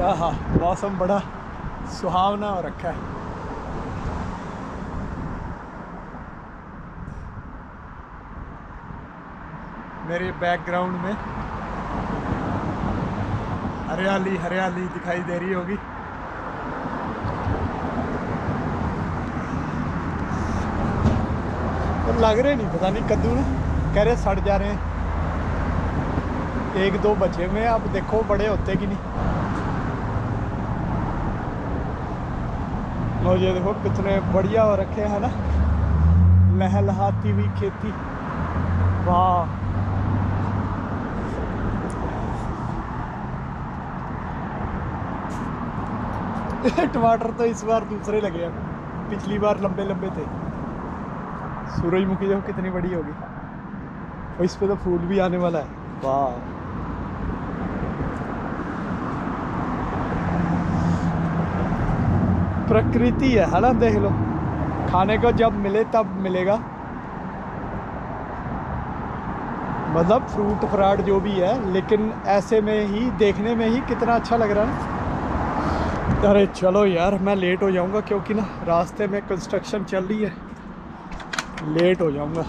आहा, मौसम बड़ा सुहावना हो रखा है। मेरे बैकग्राउंड में हरियाली हरियाली दिखाई दे रही होगी। तो लग रहे नहीं, पता नहीं कद्दू ना, कह रहे सड़ जा रहे हैं। एक दो बचे हुए, अब देखो बड़े होते कि नहीं। और ये देखो कितने बढ़िया हो रखे हैं ना, लहलहाती हुई खेती। वाह, टमाटर तो इस बार दूसरे लगे हैं, पिछली बार लंबे लंबे थे। सूरजमुखी देखो कितनी बड़ी होगी, और इस पे तो फूल भी आने वाला है। वाह, प्रकृति है ना, देख लो। खाने को जब मिले तब मिलेगा, मतलब फ्रूट फ्राट जो भी है, लेकिन ऐसे में ही देखने में ही कितना अच्छा लग रहा है। अरे चलो यार, मैं लेट हो जाऊंगा क्योंकि ना रास्ते में कंस्ट्रक्शन चल रही है, लेट हो जाऊंगा।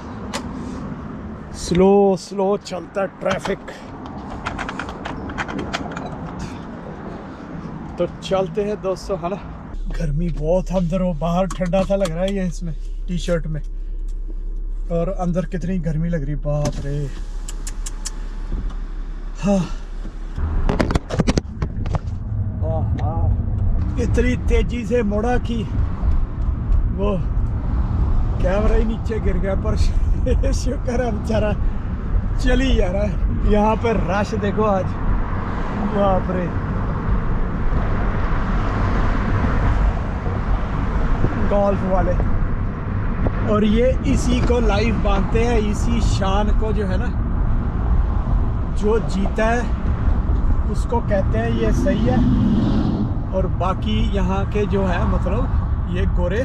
स्लो स्लो चलता है ट्रैफिक, तो चलते हैं दोस्तों, है ना। गर्मी बहुत अंदर हो, बाहर ठंडा सा लग रहा है ये इसमें टी शर्ट में, और अंदर कितनी गर्मी लग रही, बाप रे। हाँ इतनी तेजी से मुड़ा कि वो कैमरा ही नीचे गिर गया, पर शुक्र है बेचारा चली जा रहा है। यहाँ पर रश देखो आज, बाप रे। गोल्फ वाले, और ये इसी को लाइव बांधते हैं, इसी शान को जो है ना, जो जीता है उसको कहते हैं ये सही है, और बाकी यहाँ के जो है मतलब ये गोरे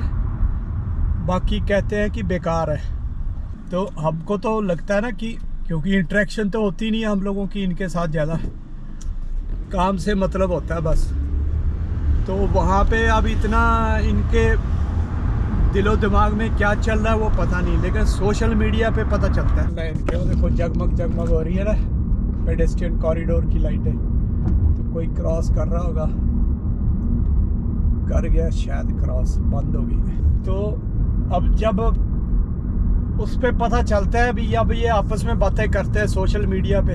बाकी कहते हैं कि बेकार है। तो हमको तो लगता है ना कि क्योंकि इंटरेक्शन तो होती नहीं है हम लोगों की इनके साथ, ज़्यादा काम से मतलब होता है बस। तो वहाँ पे अब इतना इनके दिलो दिमाग में क्या चल रहा है वो पता नहीं, लेकिन सोशल मीडिया पे पता चलता है। इनके वो देखो जगमग जगमग हो रही है ना, पेडेस्ट्रियन कॉरिडोर की लाइटें। तो कोई क्रॉस कर रहा होगा, कर गया शायद, क्रॉस बंद हो गई। तो अब जब उस पे पता चलता है भी, अब ये आपस में बातें करते हैं सोशल मीडिया पे,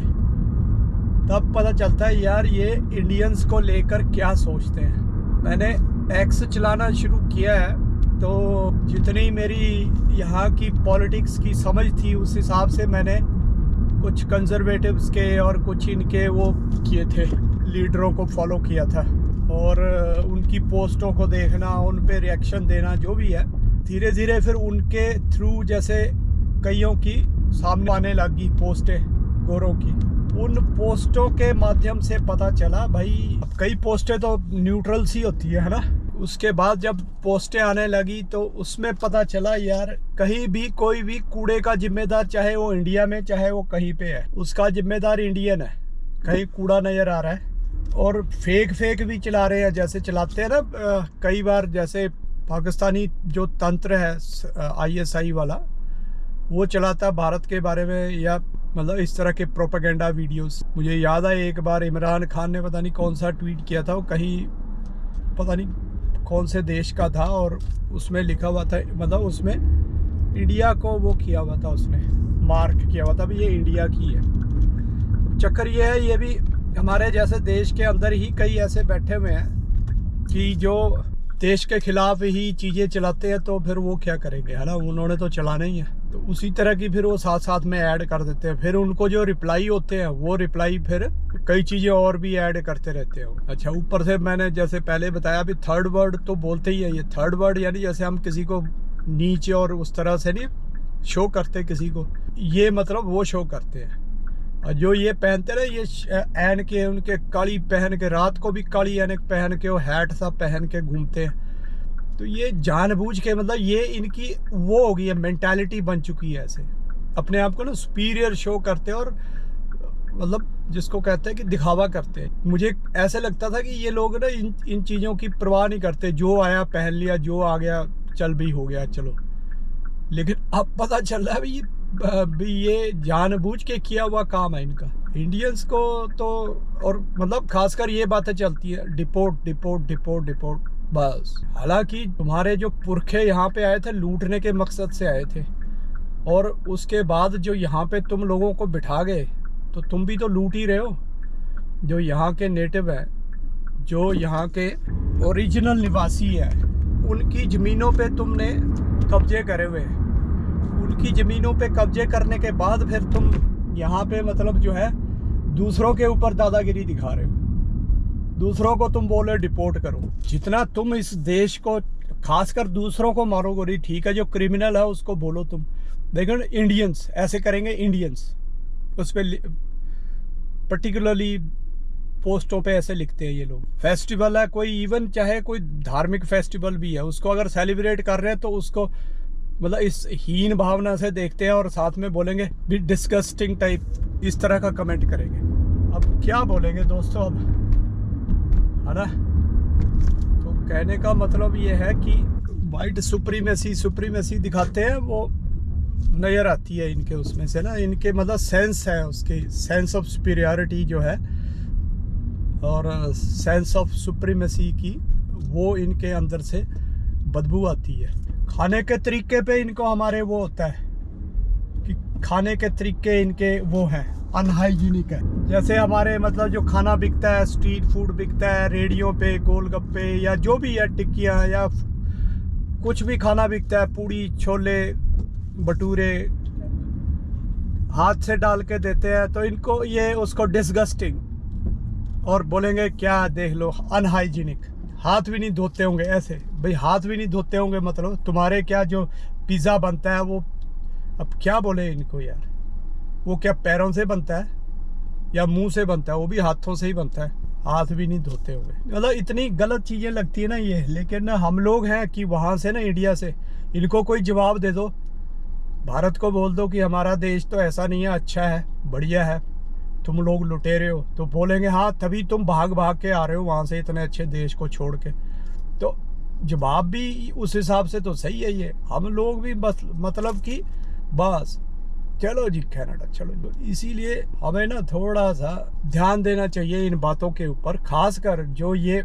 तब पता चलता है यार ये इंडियंस को लेकर क्या सोचते हैं। मैंने एक्स चलाना शुरू किया है, तो जितनी मेरी यहाँ की पॉलिटिक्स की समझ थी उस हिसाब से मैंने कुछ कंजर्वेटिव्स के और कुछ इनके वो किए थे, लीडरों को फॉलो किया था, और उनकी पोस्टों को देखना, उन पे रिएक्शन देना, जो भी है। धीरे धीरे फिर उनके थ्रू जैसे कईयों की सामने आने लगी पोस्टें गोरों की, उन पोस्टों के माध्यम से पता चला भाई, कई पोस्टें तो न्यूट्रल सी होती है ना। उसके बाद जब पोस्टें आने लगी तो उसमें पता चला यार कहीं भी कोई भी कूड़े का जिम्मेदार, चाहे वो इंडिया में चाहे वो कहीं पे है, उसका जिम्मेदार इंडियन है। कहीं कूड़ा नज़र आ रहा है, और फेक भी चला रहे हैं, जैसे चलाते हैं ना कई बार, जैसे पाकिस्तानी जो तंत्र है ISI वाला, वो चलाता है भारत के बारे में, या मतलब इस तरह के प्रोपेगेंडा वीडियोस। मुझे याद है एक बार इमरान खान ने पता नहीं कौन सा ट्वीट किया था, वो कहीं पता नहीं कौन से देश का था, और उसमें लिखा हुआ था, मतलब उसमें इंडिया को वो किया हुआ था, उसने मार्क किया हुआ था भी ये इंडिया की है। चक्कर ये है, ये भी हमारे जैसे देश के अंदर ही कई ऐसे बैठे हुए हैं कि जो देश के खिलाफ ही चीज़ें चलाते हैं, तो फिर वो क्या करेंगे, है ना, उन्होंने तो चलाना ही है। तो उसी तरह की फिर वो साथ साथ में ऐड कर देते हैं, फिर उनको जो रिप्लाई होते हैं वो रिप्लाई फिर कई चीज़ें और भी ऐड करते रहते हो। अच्छा, ऊपर से मैंने जैसे पहले बताया भी, थर्ड वर्ड तो बोलते ही है। ये थर्ड वर्ड यानी जैसे हम किसी को नीचे और उस तरह से नहीं शो करते किसी को, ये मतलब वो शो करते हैं। और जो ये पहनते ना, ये एन के उनके काली पहन के, रात को भी काली एनक पहन के, वो हैट सा पहन के घूमते हैं। तो ये जानबूझ के, मतलब ये इनकी वो हो गई है, मेंटालिटी बन चुकी है ऐसे, अपने आप को ना सुपीरियर शो करते हैं, और मतलब जिसको कहते हैं कि दिखावा करते हैं। मुझे ऐसे लगता था कि ये लोग ना इन चीज़ों की परवाह नहीं करते, जो आया पहन लिया, जो आ गया चल भी हो गया चलो। लेकिन अब पता चल रहा है भी ये जानबूझ के किया हुआ काम है इनका, इंडियंस को तो। और मतलब खासकर ये बातें चलती है डिपोर्ट डिपोर्ट डिपोर्ट डिपोर्ट बस। हालांकि तुम्हारे जो पुरखे यहाँ पे आए थे लूटने के मकसद से आए थे, और उसके बाद जो यहाँ पे तुम लोगों को बिठा गए तो तुम भी तो लूट ही रहे हो। जो यहाँ के नेटिव हैं, जो यहाँ के ओरिजिनल निवासी हैं, उनकी ज़मीनों पे तुमने कब्जे करे हुए। उनकी ज़मीनों पे कब्जे करने के बाद फिर तुम यहाँ पे मतलब जो है दूसरों के ऊपर दादागिरी दिखा रहे हो। दूसरों को तुम बोले डिपोर्ट करो। जितना तुम इस देश को, खासकर दूसरों को मारोगे, ठीक है, जो क्रिमिनल है उसको बोलो तुम। देखो इंडियंस ऐसे करेंगे, इंडियंस उस पर पर्टिकुलरली पोस्टों पे ऐसे लिखते हैं ये लोग। फेस्टिवल है कोई, इवन चाहे कोई धार्मिक फेस्टिवल भी है, उसको अगर सेलिब्रेट कर रहे हैं तो उसको मतलब इस हीन भावना से देखते हैं और साथ में बोलेंगे भी डिस्गस्टिंग टाइप, इस तरह का कमेंट करेंगे। अब क्या बोलेंगे दोस्तों, अब है ना। तो कहने का मतलब ये है कि वाइट सुप्रीमेसी दिखाते हैं, वो नज़र आती है इनके उसमें से ना, इनके मतलब सेंस है, उसकी सेंस ऑफ सुपीरियरिटी जो है और सेंस ऑफ सुप्रीमेसी की, वो इनके अंदर से बदबू आती है। खाने के तरीके पे इनको हमारे वो होता है कि खाने के तरीके इनके वो हैं, अनहाइजीनिक है। जैसे हमारे मतलब जो खाना बिकता है, स्ट्रीट फूड बिकता है रेडियो पे, गोलगप्पे या जो भी है, टिक्कियाँ या कुछ भी खाना बिकता है, पूड़ी छोले भटूरे हाथ से डाल के देते हैं, तो इनको ये उसको डिस्गस्टिंग और बोलेंगे क्या देख लो अनहाइजीनिक। हाथ भी नहीं धोते होंगे, ऐसे भाई हाथ भी नहीं धोते होंगे, मतलब तुम्हारे क्या जो पिज़्ज़ा बनता है वो, अब क्या बोले इनको यार, वो क्या पैरों से बनता है या मुंह से बनता है? वो भी हाथों से ही बनता है, हाथ भी नहीं धोते होंगे। मतलब इतनी गलत चीज़ें लगती है ना ये। लेकिन हम लोग हैं कि वहाँ से ना, इंडिया से, इनको कोई जवाब दे दो, भारत को बोल दो कि हमारा देश तो ऐसा नहीं है, अच्छा है, बढ़िया है, तुम लोग लुटेरे हो, तो बोलेंगे हाँ तभी तुम भाग भाग के आ रहे हो वहाँ से इतने अच्छे देश को छोड़ के। तो जवाब भी उस हिसाब से तो सही है ये। हम लोग भी बस मतलब कि बस चलो जी कनाडा चलो। इसीलिए हमें ना थोड़ा सा ध्यान देना चाहिए इन बातों के ऊपर, खासकर जो ये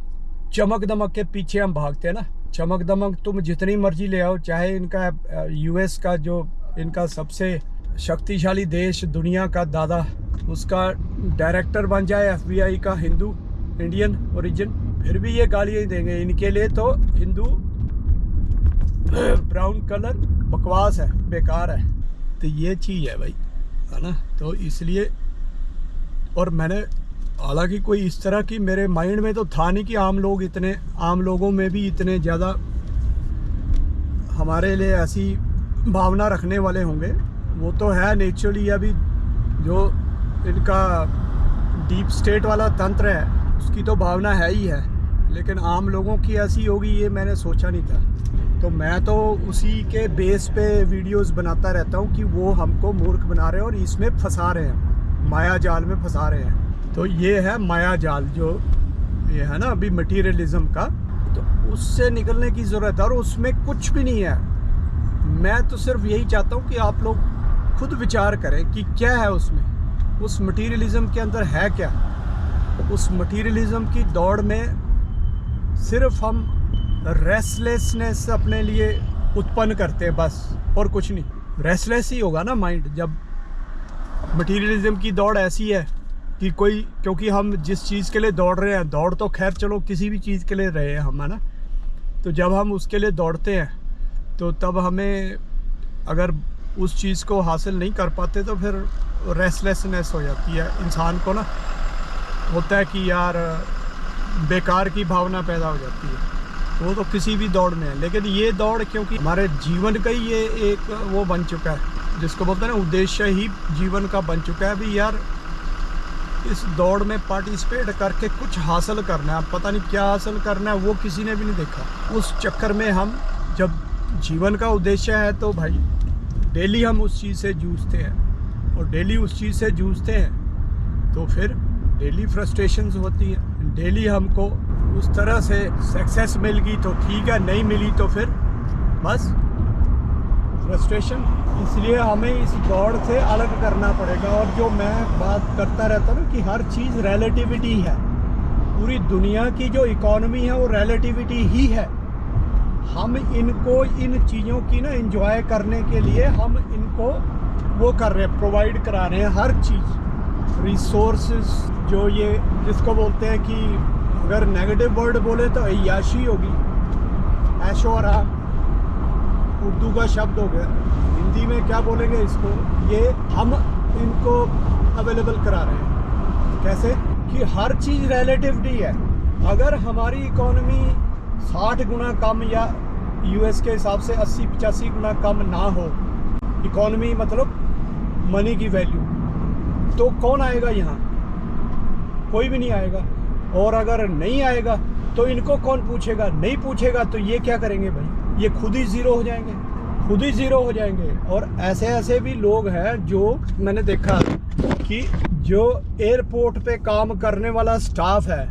चमक दमक के पीछे हम भागते हैं ना। चमक दमक तुम जितनी मर्जी ले आओ, चाहे इनका यूएस का जो इनका सबसे शक्तिशाली देश, दुनिया का दादा, उसका डायरेक्टर बन जाए एफबीआई का हिंदू, इंडियन ओरिजिन, फिर भी ये गालियाँ ही देंगे। इनके लिए तो हिंदू ब्राउन कलर बकवास है, बेकार है। तो ये चीज़ है भाई, है ना। तो इसलिए, और मैंने हालांकि कोई इस तरह की मेरे माइंड में तो था नहीं कि आम लोगों में भी इतने ज़्यादा हमारे लिए ऐसी भावना रखने वाले होंगे। वो तो है नेचुरली, अभी जो इनका डीप स्टेट वाला तंत्र है उसकी तो भावना है ही है, लेकिन आम लोगों की ऐसी होगी ये मैंने सोचा नहीं था। तो मैं तो उसी के बेस पे वीडियोस बनाता रहता हूँ कि वो हमको मूर्ख बना रहे हैं और इसमें फंसा रहे हैं, माया जाल में फंसा रहे हैं। तो ये है माया जाल जो ये है ना अभी मटीरियलिज्म का, तो उससे निकलने की ज़रूरत है। और उसमें कुछ भी नहीं है। मैं तो सिर्फ यही चाहता हूँ कि आप लोग खुद विचार करें कि क्या है उसमें, उस मटीरियलिज्म के अंदर है क्या। उस मटीरियलिज्म की दौड़ में सिर्फ हम रेस्टलेसनेस अपने लिए उत्पन्न करते हैं बस, और कुछ नहीं। रेस्टलेस ही होगा ना माइंड जब मटीरियलिज्म की दौड़ ऐसी है कि कोई, क्योंकि हम जिस चीज़ के लिए दौड़ रहे हैं, दौड़ तो खैर चलो किसी भी चीज़ के लिए रहे हैं हम, है ना। तो जब हम उसके लिए दौड़ते हैं तो तब हमें अगर उस चीज़ को हासिल नहीं कर पाते तो फिर रेस्टलेसनेस हो जाती है इंसान को ना, होता है कि यार बेकार की भावना पैदा हो जाती है। वो तो किसी भी दौड़ में है, लेकिन ये दौड़ क्योंकि हमारे जीवन का ही ये एक वो बन चुका है, जिसको बोलते हैं ना उद्देश्य ही जीवन का बन चुका है। भी यार इस दौड़ में पार्टिसिपेट करके कुछ हासिल करना है, पता नहीं क्या हासिल करना है वो किसी ने भी नहीं देखा। उस चक्कर में हम, जब जीवन का उद्देश्य है तो भाई डेली हम उस चीज़ से जूझते हैं, और डेली उस चीज़ से जूझते हैं तो फिर डेली फ्रस्ट्रेशंस होती हैं। डेली हमको उस तरह से सक्सेस मिल गई तो ठीक है, नहीं मिली तो फिर बस फ्रस्ट्रेशन। इसलिए हमें इस दौड़ से अलग करना पड़ेगा। और जो मैं बात करता रहता हूँ कि हर चीज़ रिलेटिविटी है। पूरी दुनिया की जो इकॉनमी है वो रिलेटिविटी ही है। हम इनको, इन चीज़ों की ना एंजॉय करने के लिए हम इनको वो कर रहे हैं, प्रोवाइड करा रहे हैं हर चीज़, रिसोर्सेज। जो ये जिसको बोलते हैं कि अगर नेगेटिव वर्ड बोले तो अय्याशी होगी, ऐशो आराम, उर्दू का शब्द हो गया। हिंदी में क्या बोलेंगे इसको, ये हम इनको अवेलेबल करा रहे हैं। कैसे कि हर चीज़ रिलेटिविटी है। अगर हमारी इकॉनमी 60 गुना कम या यूएस के हिसाब से 80-85 गुना कम ना हो, इकॉनमी मतलब मनी की वैल्यू, तो कौन आएगा यहाँ? कोई भी नहीं आएगा। और अगर नहीं आएगा तो इनको कौन पूछेगा? नहीं पूछेगा तो ये क्या करेंगे भाई? ये खुद ही ज़ीरो हो जाएंगे, खुद ही ज़ीरो हो जाएंगे। और ऐसे ऐसे भी लोग हैं जो मैंने देखा कि जो एयरपोर्ट पे काम करने वाला स्टाफ है,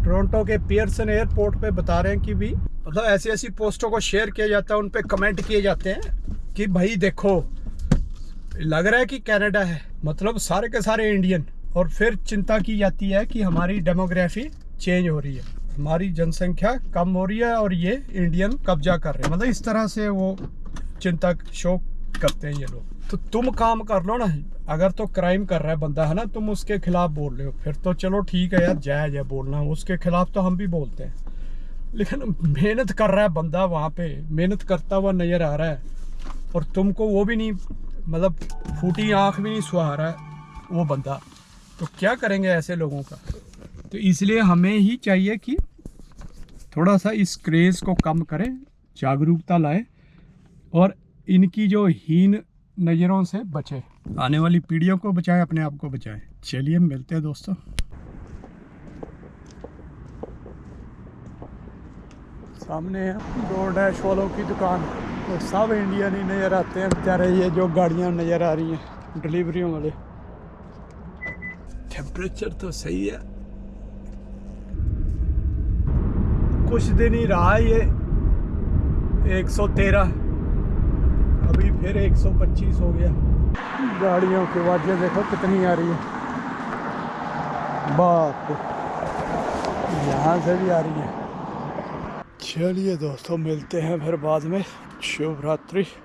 टोरंटो के पियर्सन एयरपोर्ट पे बता रहे हैं कि भी मतलब ऐसी ऐसी पोस्टों को शेयर किया जाता है, उन पे कमेंट किए जाते हैं कि भाई देखो लग रहा है कि कनाडा है, मतलब सारे के सारे इंडियन। और फिर चिंता की जाती है कि हमारी डेमोग्राफी चेंज हो रही है, हमारी जनसंख्या कम हो रही है और ये इंडियन कब्जा कर रहे हैं। मतलब इस तरह से वो चिंता शो करते हैं ये लोग। तो तुम काम कर लो ना। अगर तो क्राइम कर रहा है बंदा है ना, तुम उसके खिलाफ बोल रहे हो, फिर तो चलो ठीक है यार, जायज़ है बोलना, उसके खिलाफ तो हम भी बोलते हैं। लेकिन मेहनत कर रहा है बंदा, वहाँ पे मेहनत करता हुआ नज़र आ रहा है और तुमको वो भी नहीं, मतलब फूटी आँख भी नहीं सुहा रहा है वो बंदा, तो क्या करेंगे ऐसे लोगों का? तो इसलिए हमें ही चाहिए कि थोड़ा सा इस क्रेज़ को कम करें, जागरूकता लाए और इनकी जो हीन नज़रों से बचें, आने वाली पीढ़ियों को बचाएं, अपने आप को बचाएं। चलिए मिलते हैं दोस्तों। सामने है डोरडैश वालों की दुकान, तो सब इंडियन ही नज़र आते हैं बेचारे। ये जो गाड़ियाँ नज़र आ रही हैं डिलीवरियों वाले। टेम्परेचर तो सही है, कुछ दिन ही रहा ये 113, अभी फिर 125 हो गया। गाड़ियों की आवाज़ें देखो कितनी आ रही है, बाप रे, यहाँ से भी आ रही है। चलिए दोस्तों मिलते हैं फिर बाद में। शुभ रात्रि।